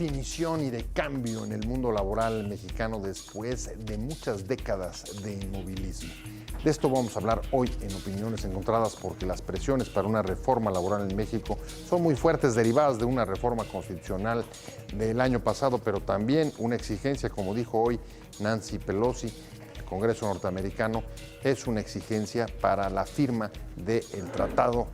definición y de cambio en el mundo laboral mexicano después de muchas décadas de inmovilismo. De esto vamos a hablar hoy en Opiniones Encontradas, porque las presiones para una reforma laboral en México son muy fuertes, derivadas de una reforma constitucional del año pasado, pero también una exigencia, como dijo hoy Nancy Pelosi, el Congreso norteamericano, es una exigencia para la firma del tratado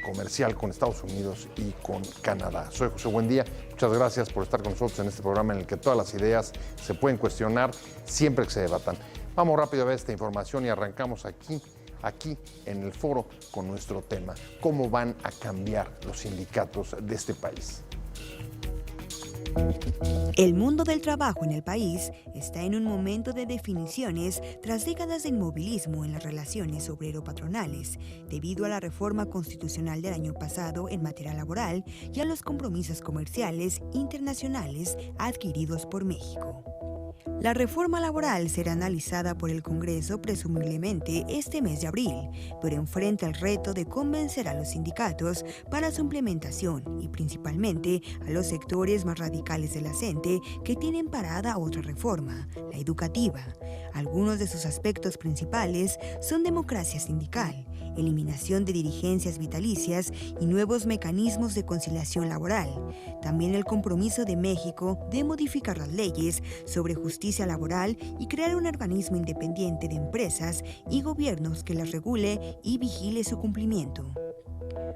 comercial con Estados Unidos y con Canadá. Soy José Buendía, muchas gracias por estar con nosotros en este programa en el que todas las ideas se pueden cuestionar siempre que se debatan. Vamos rápido a ver esta información y arrancamos aquí en el foro con nuestro tema: ¿cómo van a cambiar los sindicatos de este país? El mundo del trabajo en el país está en un momento de definiciones tras décadas de inmovilismo en las relaciones obrero-patronales, debido a la reforma constitucional del año pasado en materia laboral y a los compromisos comerciales internacionales adquiridos por México. La reforma laboral será analizada por el Congreso presumiblemente este mes de abril, pero enfrenta el reto de convencer a los sindicatos para su implementación y principalmente a los sectores más radicales de la CENTE que tienen parada otra reforma, la educativa. Algunos de sus aspectos principales son democracia sindical, eliminación de dirigencias vitalicias y nuevos mecanismos de conciliación laboral. También el compromiso de México de modificar las leyes sobre justicia laboral y crear un organismo independiente de empresas y gobiernos que las regule y vigile su cumplimiento.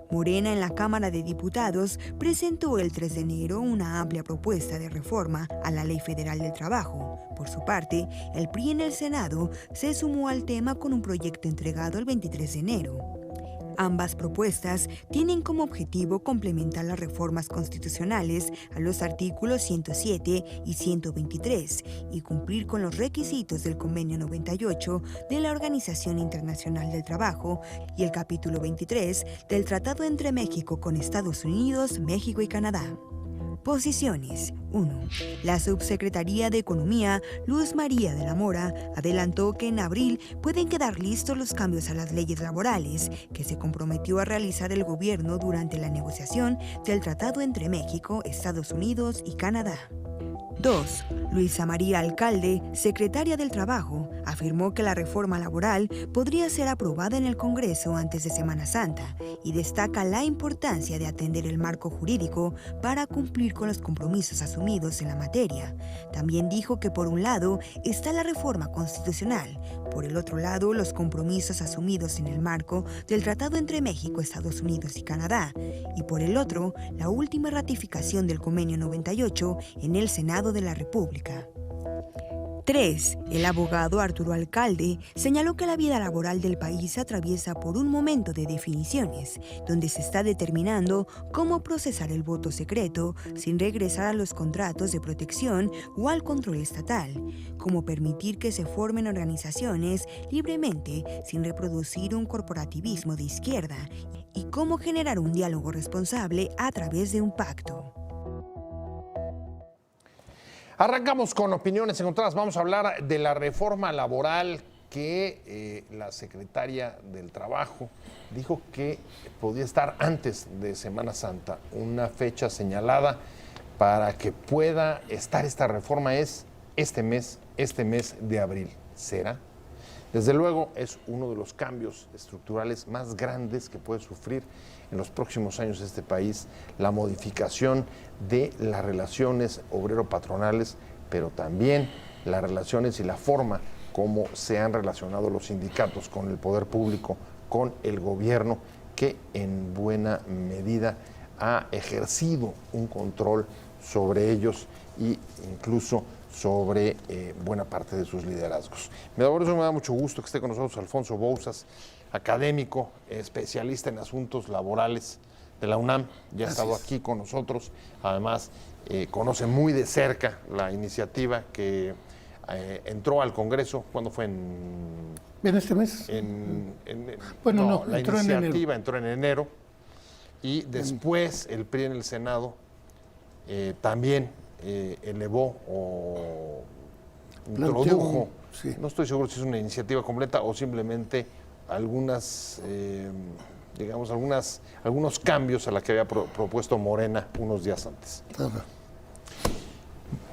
Morena en la Cámara de Diputados presentó el 3 de enero una amplia propuesta de reforma a la Ley Federal del Trabajo. Por su parte, el PRI en el Senado se sumó al tema con un proyecto entregado el 23 de enero. Ambas propuestas tienen como objetivo complementar las reformas constitucionales a los artículos 107 y 123 y cumplir con los requisitos del Convenio 98 de la Organización Internacional del Trabajo y el capítulo 23 del Tratado entre México con Estados Unidos, México y Canadá. Posiciones. 1. La Subsecretaría de Economía, Luz María de la Mora, adelantó que en abril pueden quedar listos los cambios a las leyes laborales que se comprometió a realizar el gobierno durante la negociación del tratado entre México, Estados Unidos y Canadá. 2. Luisa María Alcalde, secretaria del Trabajo, afirmó que la reforma laboral podría ser aprobada en el Congreso antes de Semana Santa y destaca la importancia de atender el marco jurídico para cumplir con los compromisos asumidos en la materia. También dijo que por un lado está la reforma constitucional, por el otro lado los compromisos asumidos en el marco del tratado entre México, Estados Unidos y Canadá, y por el otro la última ratificación del Convenio 98 en el Senado de la República. 3. El abogado Arturo Alcalde señaló que la vida laboral del país atraviesa por un momento de definiciones, donde se está determinando cómo procesar el voto secreto sin regresar a los contratos de protección o al control estatal, cómo permitir que se formen organizaciones libremente sin reproducir un corporativismo de izquierda y cómo generar un diálogo responsable a través de un pacto. Arrancamos con Opiniones Encontradas. Vamos a hablar de la reforma laboral que la secretaria del Trabajo dijo que podía estar antes de Semana Santa. Una fecha señalada para que pueda estar esta reforma es este mes de abril. ¿Será? Desde luego es uno de los cambios estructurales más grandes que puede sufrir en los próximos años este país, la modificación de las relaciones obrero-patronales, pero también las relaciones y la forma como se han relacionado los sindicatos con el poder público, con el gobierno, que en buena medida ha ejercido un control sobre ellos e incluso sobre buena parte de sus liderazgos. Por eso me da mucho gusto que esté con nosotros Alfonso Bouzas, académico, especialista en asuntos laborales de la UNAM. Ya ha estado aquí con nosotros. Además, conoce muy de cerca la iniciativa que entró al Congreso. ¿Cuándo fue? ¿En este mes? La iniciativa entró en enero. Y después el PRI en el Senado también elevó o introdujo, sí. No estoy seguro si es una iniciativa completa o simplemente algunos cambios a la que había propuesto Morena unos días antes.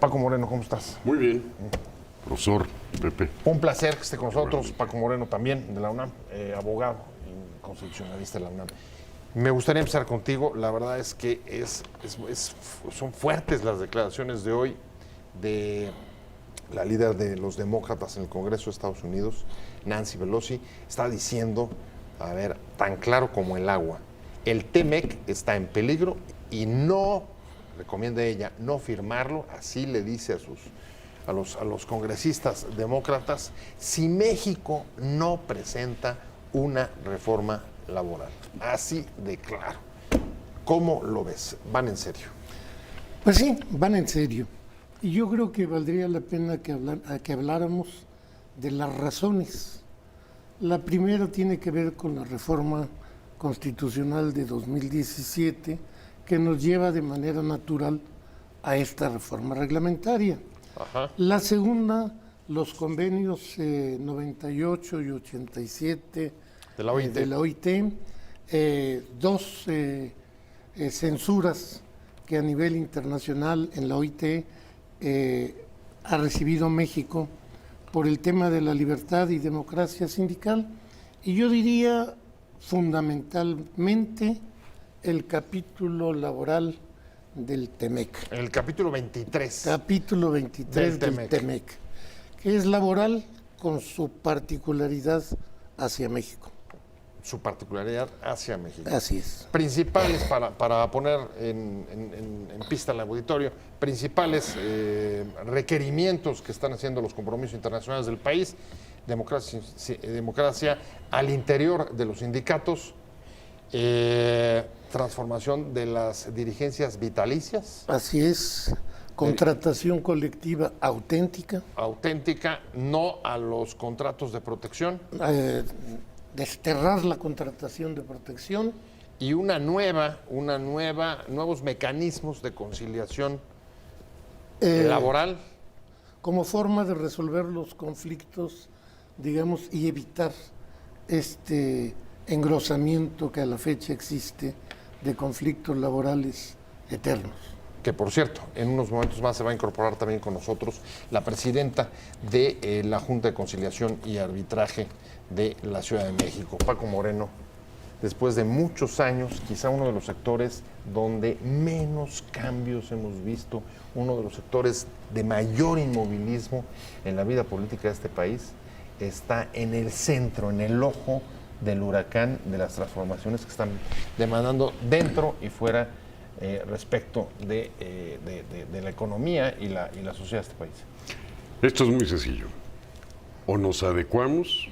Paco Moreno, ¿cómo estás? Muy bien, profesor Pepe. Un placer que esté con nosotros. Paco Moreno también, de la UNAM, abogado y constitucionalista de la UNAM. Me gustaría empezar contigo. La verdad es que son fuertes las declaraciones de hoy de la líder de los demócratas en el Congreso de Estados Unidos, Nancy Pelosi. Está diciendo, a ver, tan claro como el agua, el TMEC está en peligro y no, recomienda ella, no firmarlo. Así le dice a los congresistas demócratas, si México no presenta una reforma laboral. Así de claro. ¿Cómo lo ves? ¿Van en serio? Pues sí, van en serio. Y yo creo que valdría la pena que habláramos de las razones. La primera tiene que ver con la reforma constitucional de 2017, que nos lleva de manera natural a esta reforma reglamentaria. Ajá. La segunda, los convenios 98 y 87 de la OIT. Dos censuras que a nivel internacional en la OIT ha recibido México por el tema de la libertad y democracia sindical, y yo diría fundamentalmente el capítulo laboral del TEMEC. El capítulo 23. Capítulo 23 del TEMEC, que es laboral con su particularidad hacia México. Su particularidad hacia México. Así es. Principales, para poner en pista al auditorio, principales requerimientos que están haciendo los compromisos internacionales del país: democracia al interior de los sindicatos, transformación de las dirigencias vitalicias. Así es. Contratación colectiva auténtica. Auténtica, no a los contratos de protección. Desterrar la contratación de protección. Y nuevos mecanismos de conciliación laboral. Como forma de resolver los conflictos, digamos, y evitar este engrosamiento que a la fecha existe de conflictos laborales eternos. Que, por cierto, en unos momentos más se va a incorporar también con nosotros la presidenta de la Junta de Conciliación y Arbitraje de la Ciudad de México, Paco Moreno. Después de muchos años, quizá uno de los sectores donde menos cambios hemos visto, uno de los sectores de mayor inmovilismo en la vida política de este país, está en el centro, en el ojo del huracán de las transformaciones que están demandando dentro y fuera respecto de la economía y la sociedad de este país. Esto es muy sencillo. O nos adecuamos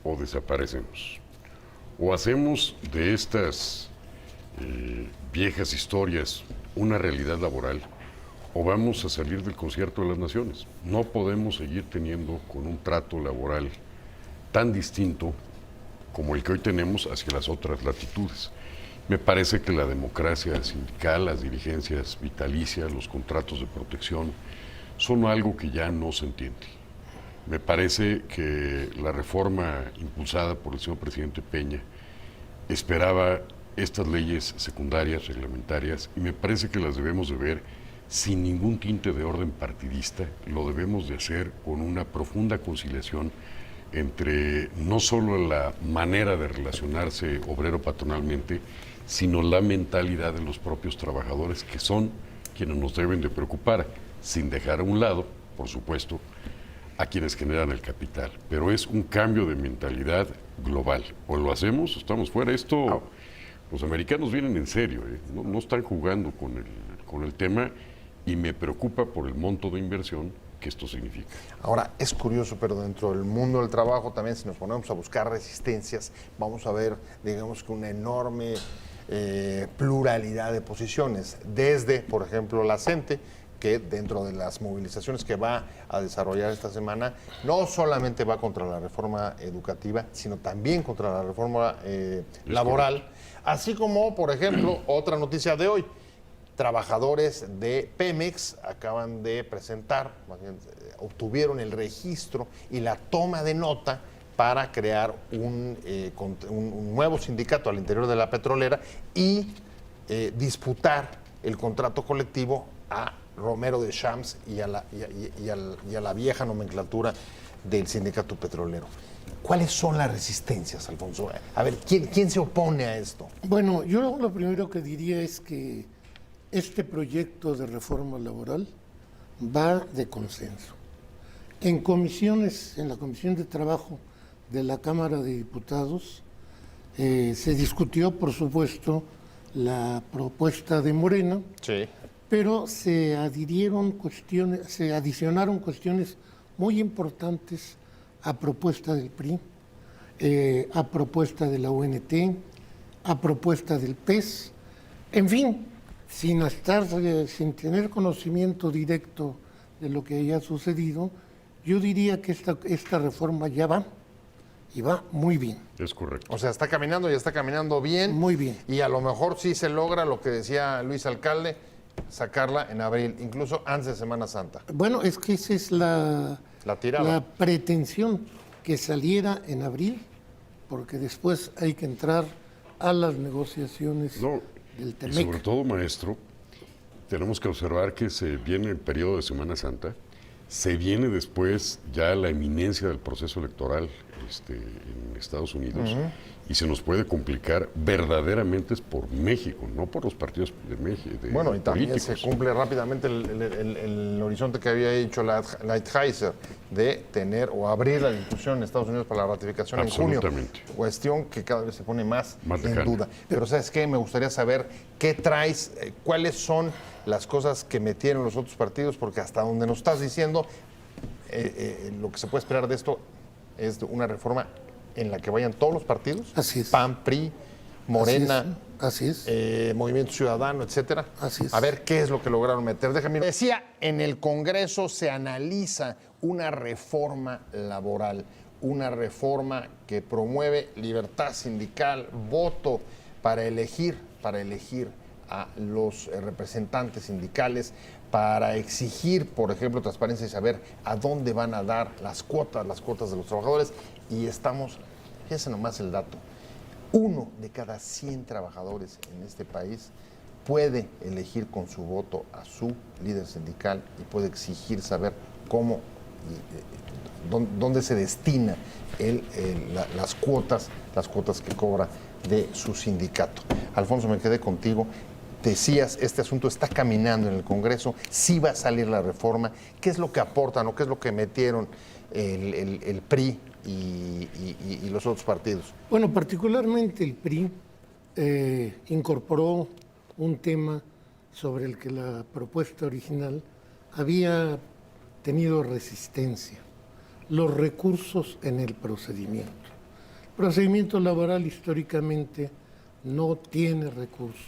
o desaparecemos. O hacemos de estas viejas historias una realidad laboral, o vamos a salir del concierto de las naciones. No podemos seguir teniendo con un trato laboral tan distinto como el que hoy tenemos hacia las otras latitudes. Me parece que la democracia sindical, las dirigencias vitalicias, los contratos de protección, son algo que ya no se entiende. Me parece que la reforma impulsada por el señor presidente Peña esperaba estas leyes secundarias, reglamentarias, y me parece que las debemos de ver sin ningún tinte de orden partidista. Lo debemos de hacer con una profunda conciliación entre no solo la manera de relacionarse obrero-patronalmente, sino la mentalidad de los propios trabajadores, que son quienes nos deben de preocupar, sin dejar a un lado, por supuesto, a quienes generan el capital. Pero es un cambio de mentalidad global. O lo hacemos o estamos fuera. Esto, los americanos vienen en serio, no están jugando con el tema, y me preocupa por el monto de inversión que esto significa. Ahora, es curioso, pero dentro del mundo del trabajo también, si nos ponemos a buscar resistencias, vamos a ver, digamos, que una enorme pluralidad de posiciones, desde, por ejemplo, la CENTE, que dentro de las movilizaciones que va a desarrollar esta semana, no solamente va contra la reforma educativa, sino también contra la reforma laboral, así como, por ejemplo, otra noticia de hoy: trabajadores de Pemex acaban de presentar, obtuvieron el registro y la toma de nota para crear un nuevo sindicato al interior de la petrolera y disputar el contrato colectivo a Romero de Champs y a la vieja nomenclatura del sindicato petrolero. ¿Cuáles son las resistencias, Alfonso? A ver, ¿quién se opone a esto? Bueno, yo lo primero que diría es que este proyecto de reforma laboral va de consenso. En comisiones, en la Comisión de Trabajo de la Cámara de Diputados, se discutió, por supuesto, la propuesta de Morena, Sí. pero se adicionaron cuestiones muy importantes a propuesta del PRI, a propuesta de la UNT, a propuesta del PES, en fin, sin tener conocimiento directo de lo que haya sucedido, yo diría que esta reforma ya va, y va muy bien. Es correcto. O sea, está caminando bien. Muy bien. Y a lo mejor sí se logra lo que decía Luis Alcalde, sacarla en abril, incluso antes de Semana Santa. Bueno, es que esa es la tirada. pretensión, que saliera en abril, porque después hay que entrar a las negociaciones No, del y TEMEC. sobre todo, maestro, tenemos que observar que se viene el periodo de Semana Santa, se viene después ya la eminencia del proceso electoral en Estados Unidos, y se nos puede complicar verdaderamente es por México, no por los partidos de México. Bueno, y también políticos. se cumple rápidamente el horizonte que había dicho Lighthizer de tener o abrir la discusión en Estados Unidos para la ratificación en junio. Absolutamente. Cuestión que cada vez se pone más en lejana. duda. Pero ¿sabes qué? Me gustaría saber qué traes, cuáles son las cosas que metieron los otros partidos, porque hasta donde nos estás diciendo, lo que se puede esperar de esto es de una reforma en la que vayan todos los partidos, Así es. PAN, PRI, Morena, Así es. Movimiento Ciudadano, etcétera. Así es. A ver qué es lo que lograron meter. Déjame. Decía, en el Congreso se analiza una reforma laboral, una reforma que promueve libertad sindical, voto para elegir a los representantes sindicales, para exigir, por ejemplo, transparencia y saber a dónde van a dar las cuotas de los trabajadores. Y estamos, fíjense nomás el dato, 1 de cada 100 trabajadores en este país puede elegir con su voto a su líder sindical y puede exigir saber cómo, dónde se destina las cuotas que cobra de su sindicato. Alfonso, me quedé contigo. Decías, este asunto está caminando en el Congreso, sí va a salir la reforma. ¿Qué es lo que aportan o qué es lo que metieron el PRI y los otros partidos? Bueno, particularmente el PRI incorporó un tema sobre el que la propuesta original había tenido resistencia: los recursos en el procedimiento. El procedimiento laboral históricamente no tiene recursos,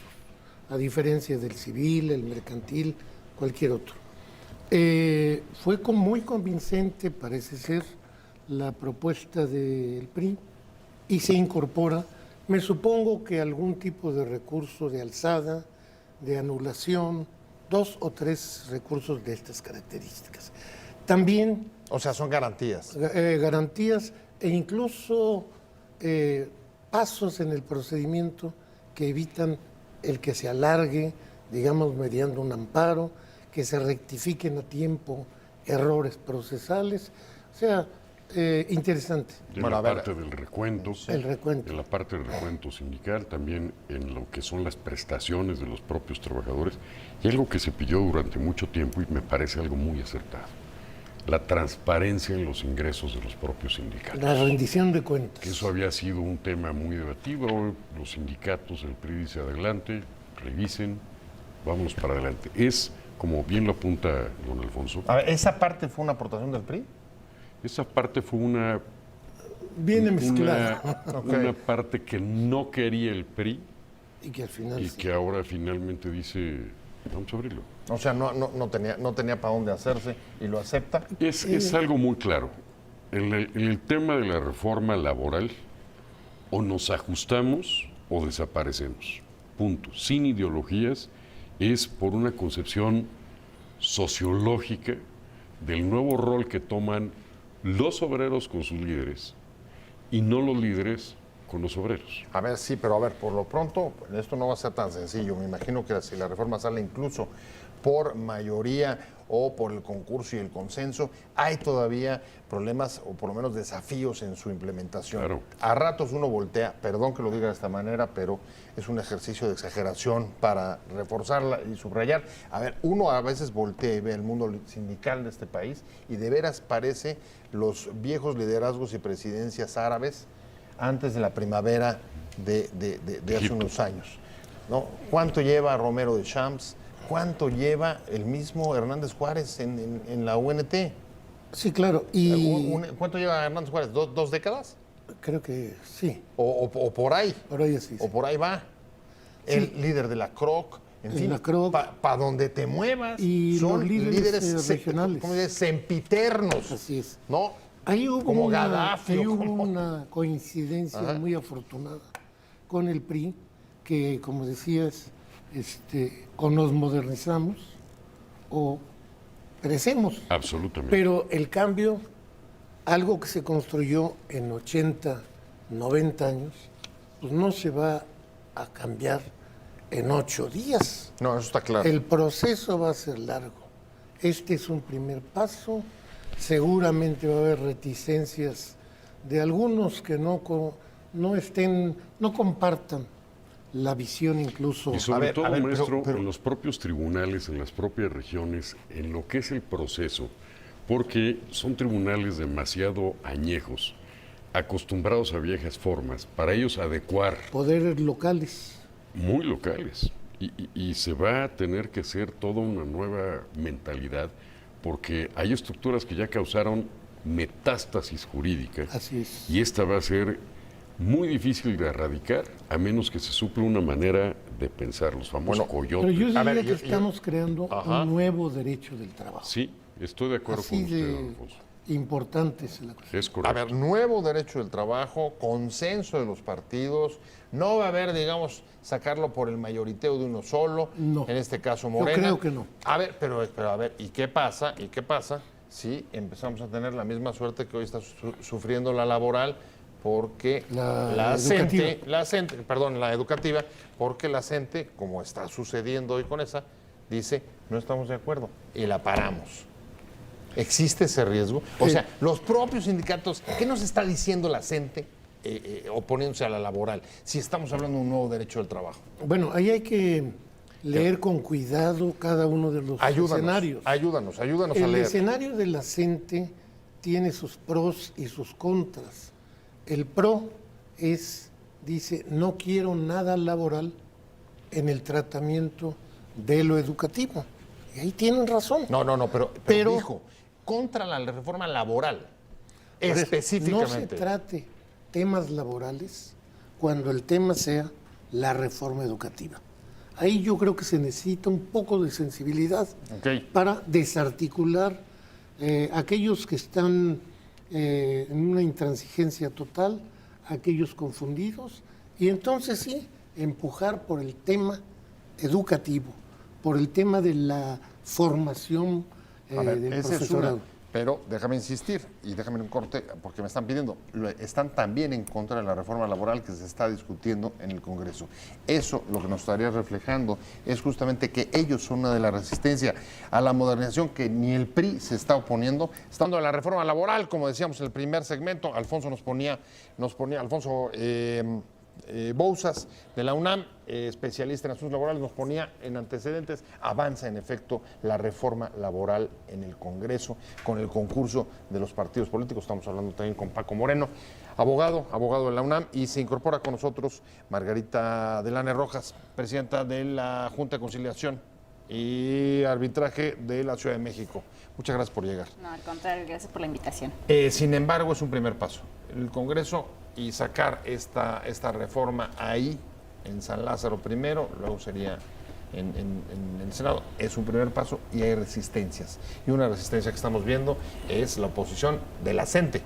a diferencia del civil, el mercantil, cualquier otro. Fue muy convincente, parece ser, la propuesta del PRI y se incorpora, me supongo que algún tipo de recurso de alzada, de anulación, 2 o 3 recursos de estas características. También... O sea, son garantías. Garantías e incluso pasos en el procedimiento que evitan el que se alargue, digamos, mediante un amparo, que se rectifiquen a tiempo errores procesales. O sea, interesante. De Bueno, la a ver, parte del recuento, El recuento. de la parte del recuento sindical, también en lo que son las prestaciones de los propios trabajadores, y algo que se pidió durante mucho tiempo y me parece algo muy acertado: la transparencia en los ingresos de los propios sindicatos. La rendición de cuentas. Que eso había sido un tema muy debatido. Los sindicatos, el PRI dice adelante, revisen, vámonos para adelante. Es, como bien lo apunta don Alfonso, A ver, ¿esa parte fue una aportación del PRI? esa parte fue Viene mezclada. una parte que no quería el PRI Y que al final... y sí. que ahora finalmente dice, vamos a abrirlo. O sea, no tenía para dónde hacerse y lo acepta. Es algo muy claro. En el tema de la reforma laboral, o nos ajustamos o desaparecemos. Punto. Sin ideologías, es por una concepción sociológica del nuevo rol que toman los obreros con sus líderes y no los líderes con los obreros. A ver, sí, pero a ver, por lo pronto, esto no va a ser tan sencillo. Me imagino que si la reforma sale incluso por mayoría o por el concurso y el consenso, hay todavía problemas o por lo menos desafíos en su implementación. Claro. A ratos uno voltea, perdón que lo diga de esta manera, pero es un ejercicio de exageración para reforzarla y subrayar. A ver, uno a veces voltea y ve el mundo sindical de este país y de veras parece los viejos liderazgos y presidencias árabes antes de la primavera de hace unos años, ¿no? ¿Cuánto lleva Romero de Champs? ¿Cuánto lleva el mismo Hernández Juárez en la UNT? Sí, claro. Y ¿Cuánto lleva Hernández Juárez? ¿Dos décadas? creo que sí, O por ahí. por ahí así. O por ahí va. El líder de la CROC, en fin, La CROC. para donde te muevas, Y son los líderes regionales. ¿cómo dices? Sempiternos. Así es. ¿No? Ahí hubo Como una, Gaddafi, ahí o hubo como- una coincidencia Ajá. muy afortunada con el PRI, que como decías, o nos modernizamos o crecemos. Absolutamente. Pero el cambio, algo que se construyó en 80, 90 años, pues no se va a cambiar en 8 días. No, eso está claro. El proceso va a ser largo. Este es un primer paso. Seguramente va a haber reticencias de algunos que no compartan la visión incluso. Y sobre ver, todo, a ver, maestro, pero- en los propios tribunales, en las propias regiones, en lo que es el proceso, porque son tribunales demasiado añejos, acostumbrados a viejas formas, para ellos adecuar, Poderes locales. muy locales. Y se va a tener que hacer toda una nueva mentalidad, porque hay estructuras que ya causaron metástasis jurídica. Así es. Y esta va a ser muy difícil de erradicar, a menos que se suple una manera de pensar, los famosos Bueno, Pero coyotes. yo diría A ver, que estamos creando Ajá. un nuevo derecho del trabajo. Sí, estoy de acuerdo Así con usted, de don Alfonso. importante es la cosa. Es A correcto. ver, nuevo derecho del trabajo, consenso de los partidos, no va a haber, digamos, sacarlo por el mayoriteo de uno solo, No. en este caso Yo Morena. creo que no. A ver, pero a ver, ¿y qué pasa? ¿Y qué pasa si empezamos a tener la misma suerte que hoy está sufriendo la laboral? Porque La la educativa, porque la CENTE, como está sucediendo hoy con esa, dice, no estamos de acuerdo y la paramos. ¿Existe ese riesgo? O sea, los propios sindicatos, ¿qué nos está diciendo la CENTE oponiéndose a la laboral? Si estamos hablando de un nuevo derecho del trabajo. Bueno, ahí hay que leer con cuidado cada uno de los escenarios. Ayúdanos a El leer. escenario de la CENTE tiene sus pros y sus contras. El pro dice, no quiero nada laboral en el tratamiento de lo educativo. Y ahí tienen razón. No, pero Pero- dijo, contra la reforma laboral, Por eso, específicamente. No se trate temas laborales cuando el tema sea la reforma educativa. Ahí yo creo que se necesita un poco de sensibilidad Ok. para desarticular aquellos que están en una intransigencia total, aquellos confundidos, y entonces sí, empujar por el tema educativo, por el tema de la formación A ver, del esa es profesorado. una, pero déjame insistir y déjame un corte porque me están pidiendo. Están también en contra de la reforma laboral que se está discutiendo en el Congreso. Eso lo que nos estaría reflejando es justamente que ellos son una de la resistencia a la modernización que ni el PRI se está oponiendo. Estando en la reforma laboral, como decíamos en el primer segmento, Alfonso Alfonso Bouzas de la UNAM, especialista en asuntos laborales, nos ponía en antecedentes, avanza en efecto la reforma laboral en el Congreso con el concurso de los partidos políticos. Estamos hablando también con Paco Moreno, abogado de la UNAM, y se incorpora con nosotros Margarita Delane Rojas, presidenta de la Junta de Conciliación y Arbitraje de la Ciudad de México. Muchas gracias por llegar. No, al contrario, gracias por la invitación. Sin embargo, es un primer paso. El Congreso y sacar esta reforma ahí, en San Lázaro primero, luego sería en el Senado, es un primer paso y hay resistencias. Y una resistencia que estamos viendo es la oposición de la CENTE.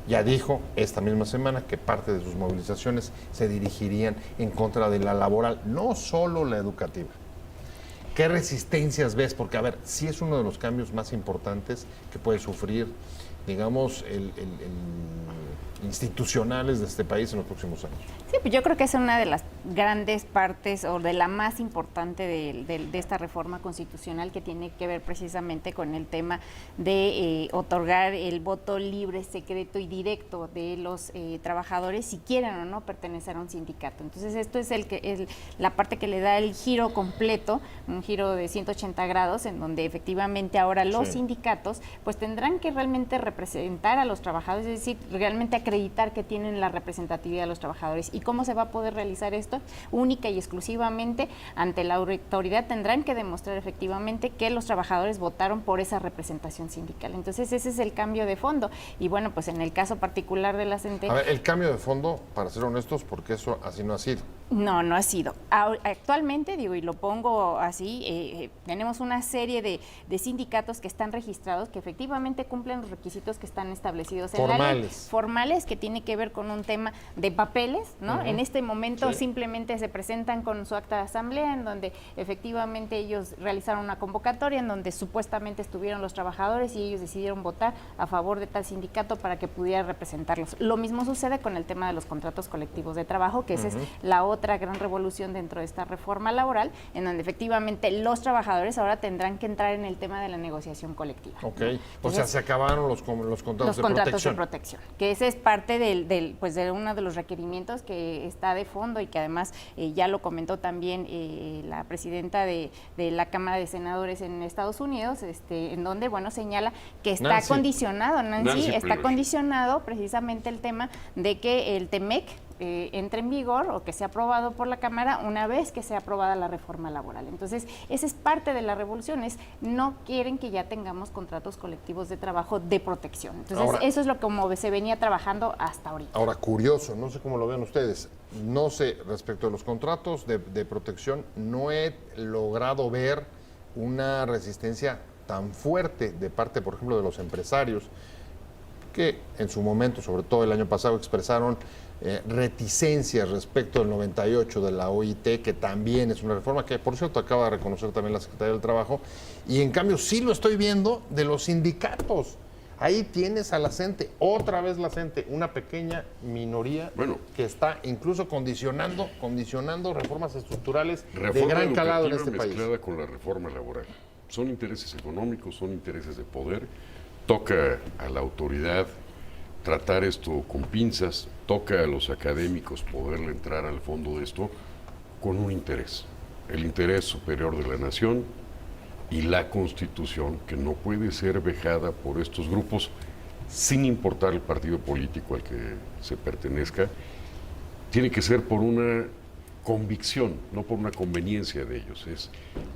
Ya dijo esta misma semana que parte de sus movilizaciones se dirigirían en contra de la laboral, no solo la educativa. ¿Qué resistencias ves? Porque, a ver, sí es uno de los cambios más importantes que puede sufrir, digamos, institucionales de este país en los próximos años. Sí, pues yo creo que es una de las grandes partes o de la más importante de esta reforma constitucional, que tiene que ver precisamente con el tema de otorgar el voto libre, secreto y directo de los trabajadores, si quieren o no pertenecer a un sindicato. Entonces esto es la parte que le da el giro completo, un giro de 180 grados, en donde efectivamente ahora los sindicatos pues tendrán que realmente representar a los trabajadores, es decir, realmente acreditar que tienen la representatividad de los trabajadores. ¿Y cómo se va a poder realizar esto? Única y exclusivamente ante la autoridad tendrán que demostrar efectivamente que los trabajadores votaron por esa representación sindical. Entonces ese es el cambio de fondo. Y bueno, pues en el caso particular de la CENTE... A ver, el cambio de fondo, para ser honestos, porque eso así no ha sido. No, no ha sido. Actualmente, digo, y lo pongo así, tenemos una serie de sindicatos que están registrados, que efectivamente cumplen los requisitos que están establecidos en la ley. Formales, que tiene que ver con un tema de papeles, ¿no? En este momento simplemente se presentan con su acta de asamblea, en donde efectivamente ellos realizaron una convocatoria, en donde supuestamente estuvieron los trabajadores y ellos decidieron votar a favor de tal sindicato para que pudiera representarlos. Lo mismo sucede con el tema de los contratos colectivos de trabajo, que esa es la otra gran revolución dentro de esta reforma laboral, en donde efectivamente los trabajadores ahora tendrán que entrar en el tema de la negociación colectiva. Ok, o sea, se acabaron los contratos de protección. Que ese es parte pues de uno de los requerimientos que está de fondo y que además ya lo comentó también la presidenta de la Cámara de Senadores en Estados Unidos, en donde, bueno, señala que está condicionado, Nancy está condicionado precisamente el tema de que el TEMEC entre en vigor o que sea aprobado por la Cámara una vez que sea aprobada la reforma laboral. Entonces, esa es parte de la revolución, no quieren que ya tengamos contratos colectivos de trabajo de protección. Entonces, ahora, eso es lo como se venía trabajando hasta ahorita. Ahora, curioso, no sé cómo lo ven ustedes, no sé, respecto a los contratos de protección, no he logrado ver una resistencia tan fuerte de parte, por ejemplo, de los empresarios, que en su momento, sobre todo el año pasado, expresaron reticencias respecto del 98 de la OIT, que también es una reforma que, por cierto, acaba de reconocer también la Secretaría del Trabajo, y en cambio sí lo estoy viendo de los sindicatos. Ahí tienes a la CENTE, otra vez la CENTE, una pequeña minoría que está incluso condicionando reformas estructurales de gran calado en este país. Mezclada con la reforma laboral. Son intereses económicos, son intereses de poder. Toca a la autoridad tratar esto con pinzas, toca a los académicos poderle entrar al fondo de esto con un interés, el interés superior de la nación y la Constitución, que no puede ser vejada por estos grupos sin importar el partido político al que se pertenezca. Tiene que ser por una convicción, no por una conveniencia de ellos.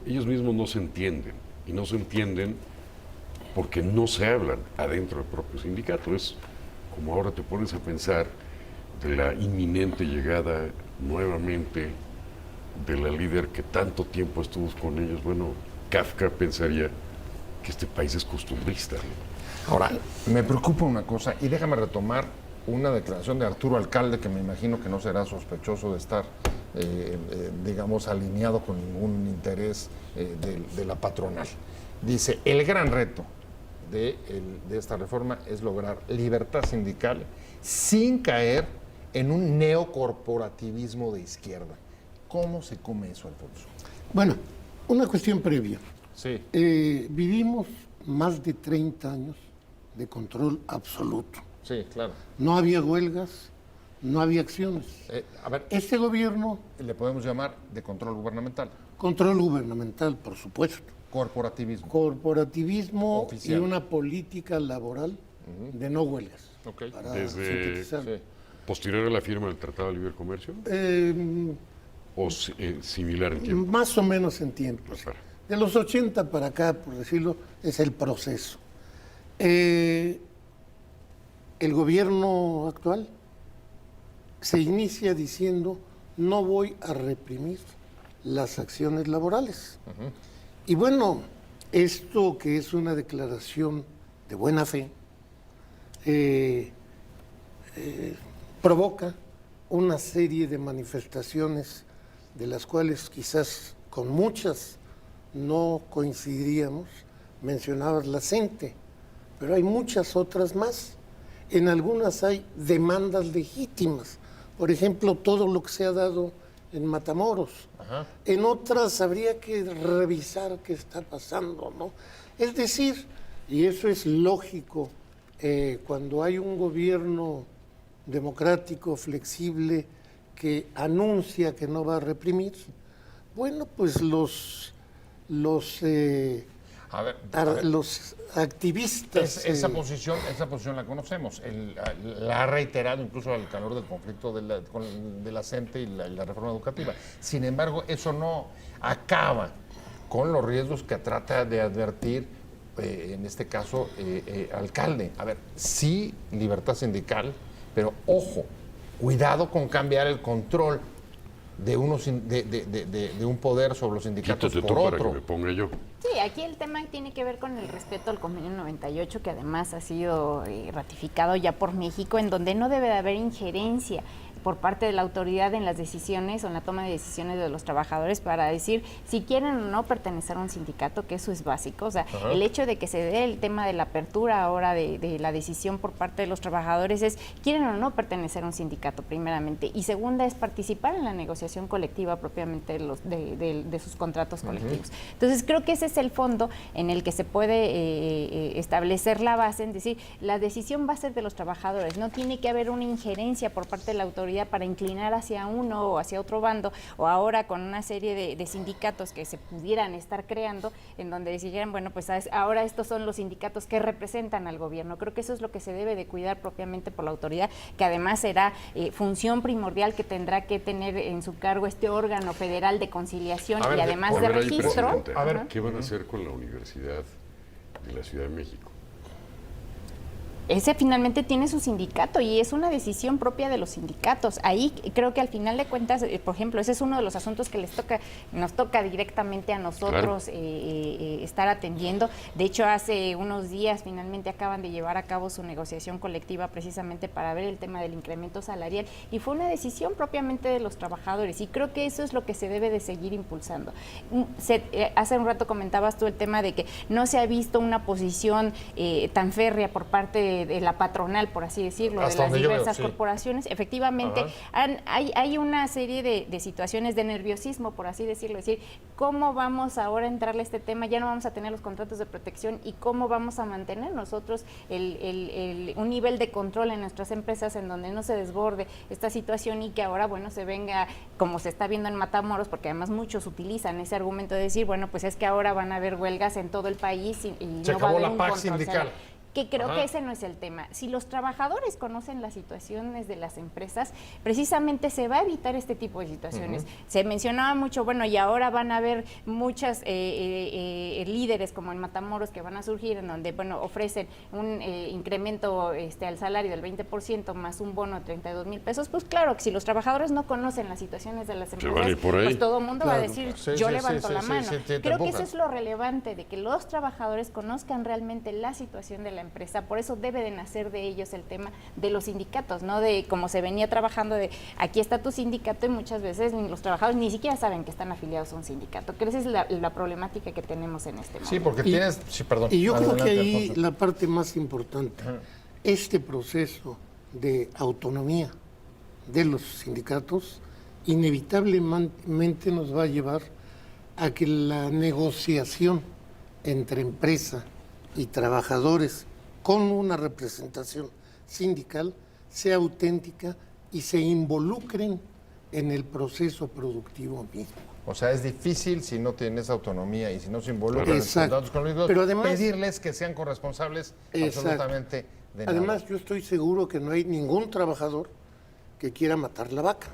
Ellos mismos no se entienden, y no se entienden porque no se hablan adentro del propio sindicato. Es como ahora te pones a pensar de la inminente llegada nuevamente de la líder que tanto tiempo estuvo con ellos. Bueno, Kafka pensaría que este país es costumbrista, ¿no? Ahora, me preocupa una cosa, y déjame retomar una declaración de Arturo Alcalde, que me imagino que no será sospechoso de estar, digamos, alineado con ningún interés de la patronal. Dice, el gran reto de esta reforma es lograr libertad sindical sin caer en un neocorporativismo de izquierda. ¿Cómo se come eso, Alfonso? Bueno, una cuestión previa. Sí. Vivimos más de 30 años de control absoluto. Sí, claro. No había huelgas, no había acciones. A ver, este gobierno... Le podemos llamar de control gubernamental. Control gubernamental, por supuesto. Corporativismo. Corporativismo oficial. Y una política laboral de no huelgas. Okay. Desde posterior a la firma del Tratado de Libre Comercio. ¿O similar en tiempo? Más o menos en tiempo. De los 80 para acá, por decirlo, es el proceso. El gobierno actual se inicia diciendo: no voy a reprimir las acciones laborales. Y bueno, esto que es una declaración de buena fe, provoca una serie de manifestaciones de las cuales quizás con muchas no coincidiríamos. Mencionabas la CENTE, pero hay muchas otras más. En algunas hay demandas legítimas. Por ejemplo, todo lo que se ha dado en Matamoros. Ajá. En otras habría que revisar qué está pasando, ¿no? Es decir, y eso es lógico, cuando hay un gobierno democrático, flexible, que anuncia que no va a reprimir, bueno, pues los A ver. los activistas... Esa posición la conocemos. La ha reiterado incluso al calor del conflicto de la CENTE y la reforma educativa. Sin embargo, eso no acaba con los riesgos que trata de advertir, en este caso, alcalde. A ver, sí, libertad sindical, pero ojo, cuidado con cambiar el control de un poder sobre los sindicatos Quítate por tú para otro. que me ponga yo. Sí, aquí el tema tiene que ver con el respeto al convenio 98, que además ha sido ratificado ya por México, en donde no debe de haber injerencia por parte de la autoridad en las decisiones o en la toma de decisiones de los trabajadores para decir si quieren o no pertenecer a un sindicato, que eso es básico. O sea, Ajá. el hecho de que se dé el tema de la apertura ahora de la decisión por parte de los trabajadores es quieren o no pertenecer a un sindicato, primeramente. Y segunda es participar en la negociación colectiva propiamente de sus contratos colectivos. Entonces, creo que ese es el fondo en el que se puede establecer la base, en decir, la decisión va a ser de los trabajadores, no tiene que haber una injerencia por parte de la autoridad para inclinar hacia uno o hacia otro bando, o ahora con una serie de sindicatos que se pudieran estar creando, en donde dijeran, bueno, pues ahora estos son los sindicatos que representan al gobierno. Creo que eso es lo que se debe de cuidar propiamente por la autoridad, que además será función primordial que tendrá que tener en su cargo este órgano federal de conciliación A ver, y además A de ver, ahí, registro. presidente, A ver. ¿qué van a hacer con la Universidad de la Ciudad de México? Ese finalmente tiene su sindicato y es una decisión propia de los sindicatos. Ahí creo que al final de cuentas, por ejemplo, ese es uno de los asuntos que nos toca directamente a nosotros estar atendiendo. De hecho, hace unos días finalmente acaban de llevar a cabo su negociación colectiva precisamente para ver el tema del incremento salarial y fue una decisión propiamente de los trabajadores y creo que eso es lo que se debe de seguir impulsando. Hace un rato comentabas tú el tema de que no se ha visto una posición tan férrea por parte de la patronal, por así decirlo, Hasta de las donde yo veo, diversas sí. corporaciones. Efectivamente, hay una serie de situaciones de nerviosismo, por así decirlo, es decir, ¿cómo vamos ahora a entrarle a este tema? Ya no vamos a tener los contratos de protección y cómo vamos a mantener nosotros un nivel de control en nuestras empresas en donde no se desborde esta situación y que ahora, bueno, se venga, como se está viendo en Matamoros, porque además muchos utilizan ese argumento de decir, bueno, pues es que ahora van a haber huelgas en todo el país y Se no va a acabó haber la un PAC control sindical. que creo Ajá. que ese no es el tema. Si los trabajadores conocen las situaciones de las empresas, precisamente se va a evitar este tipo de situaciones. Se mencionaba mucho, bueno, y ahora van a haber muchas líderes como en Matamoros que van a surgir en donde, bueno, ofrecen un incremento al salario del 20% más un bono de 32,000 pesos. Pues claro, que si los trabajadores no conocen las situaciones de las van a empresas, ir por ahí. pues todo el mundo va a Claro. decir, Sí, yo sí, levanto sí, la sí, mano. sí, te Creo que empujan. eso es lo relevante, de que los trabajadores conozcan realmente la situación de la empresa. Por eso debe de nacer de ellos el tema de los sindicatos, no de como se venía trabajando de aquí está tu sindicato y muchas veces los trabajadores ni siquiera saben que están afiliados a un sindicato. Creo que esa es la problemática que tenemos en este momento. Sí, porque tienes... Sí, perdón. Y yo creo que Adelante, ahí Alfonso. la parte más importante, este proceso de autonomía de los sindicatos inevitablemente nos va a llevar a que la negociación entre empresa y trabajadores con una representación sindical sea auténtica y se involucren en el proceso productivo mismo. O sea, es difícil si no tienes autonomía y si no se involucran en Exacto. los económicos, Pero además- pedirles que sean corresponsables Exacto. absolutamente de nada. Además, yo estoy seguro que no hay ningún trabajador que quiera matar la vaca.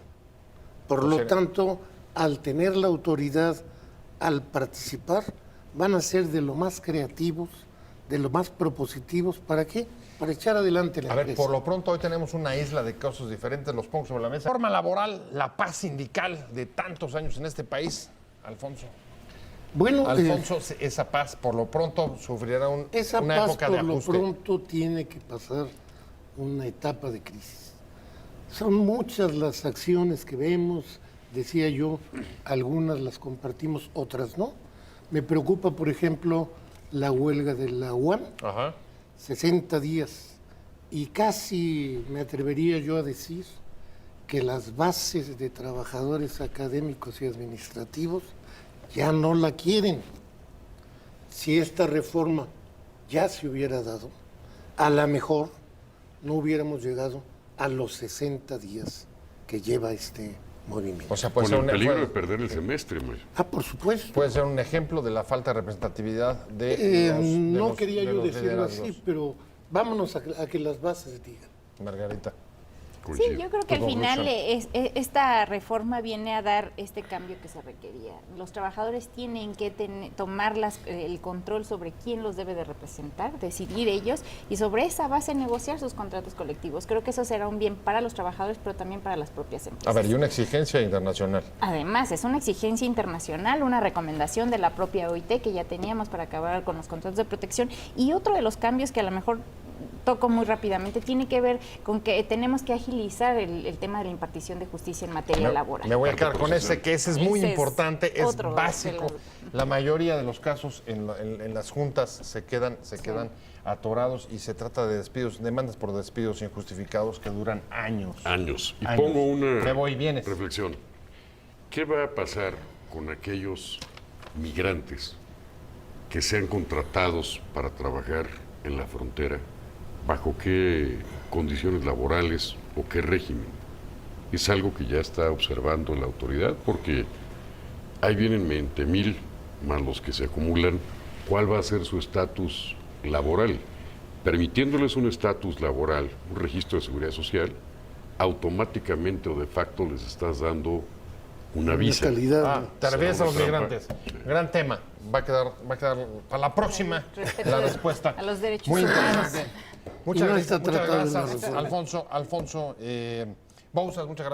Por Pues lo era- tanto, al tener la autoridad, al participar, van a ser de lo más creativos, de lo más propositivos. ¿Para qué? Para echar adelante la A ver, empresa. por lo pronto hoy tenemos una isla de casos diferentes, los pongo sobre la mesa. Forma laboral, la paz sindical de tantos años en este país, Alfonso. Bueno, Alfonso, esa paz por lo pronto sufrirá esa una paz época de por lo ajuste. pronto tiene que pasar una etapa de crisis. Son muchas las acciones que vemos, decía yo, algunas las compartimos, otras no. Me preocupa, por ejemplo, la huelga de la UAM, Ajá. 60 días, y casi me atrevería yo a decir que las bases de trabajadores académicos y administrativos ya no la quieren. Si esta reforma ya se hubiera dado, a lo mejor no hubiéramos llegado a los 60 días que lleva este movimiento. O sea, puede Con ser, el peligro de puede- perder el semestre, Mayo. Por supuesto. puede ser un ejemplo de la falta de representatividad de No quería de yo los decirlo liderazgos. así, pero vámonos a que las bases digan. Margarita. Sí, Coincido. yo creo que Tu al final conclusión. esta reforma viene a dar este cambio que se requería. Los trabajadores tienen que tomar el control sobre quién los debe de representar, decidir ellos y sobre esa base negociar sus contratos colectivos. Creo que eso será un bien para los trabajadores, pero también para las propias empresas. A ver, y una exigencia internacional. Además, es una exigencia internacional, una recomendación de la propia OIT que ya teníamos para acabar con los contratos de protección. Y otro de los cambios que a lo mejor toco muy rápidamente tiene que ver con que tenemos que agilizar el tema de la impartición de justicia en materia laboral. Me voy a quedar con ese, que ese es muy Ese es importante, es otro de básico. los- La mayoría de los casos en las juntas se quedan atorados y se trata de despidos, demandas por despidos injustificados que duran años. Años. Y Años. pongo una Me voy, vienes. reflexión. ¿Qué va a pasar con aquellos migrantes que sean contratados para trabajar en la frontera? ¿Bajo qué condiciones laborales o qué régimen? Es algo que ya está observando la autoridad, porque ahí vienen 20,000 más los que se acumulan. ¿Cuál va a ser su estatus laboral? Permitiéndoles un estatus laboral, un registro de seguridad social, automáticamente o de facto les estás dando una visa. calidad. Ah, te Será refieres a una los trampa. migrantes. Gran tema. Va a quedar para la próxima Respeto la respuesta. a los derechos Muy humanos. interesante. Muchas Y no gracias, está muchas tratado en la gracias, reforma. Alfonso Bouzas, muchas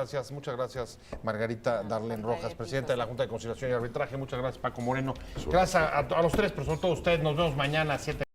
gracias, Margarita Darlene Rojas, presidenta de la Junta de Conciliación y Arbitraje, muchas gracias, Paco Moreno, gracias a los tres, pero sobre todo a ustedes, nos vemos mañana a 7.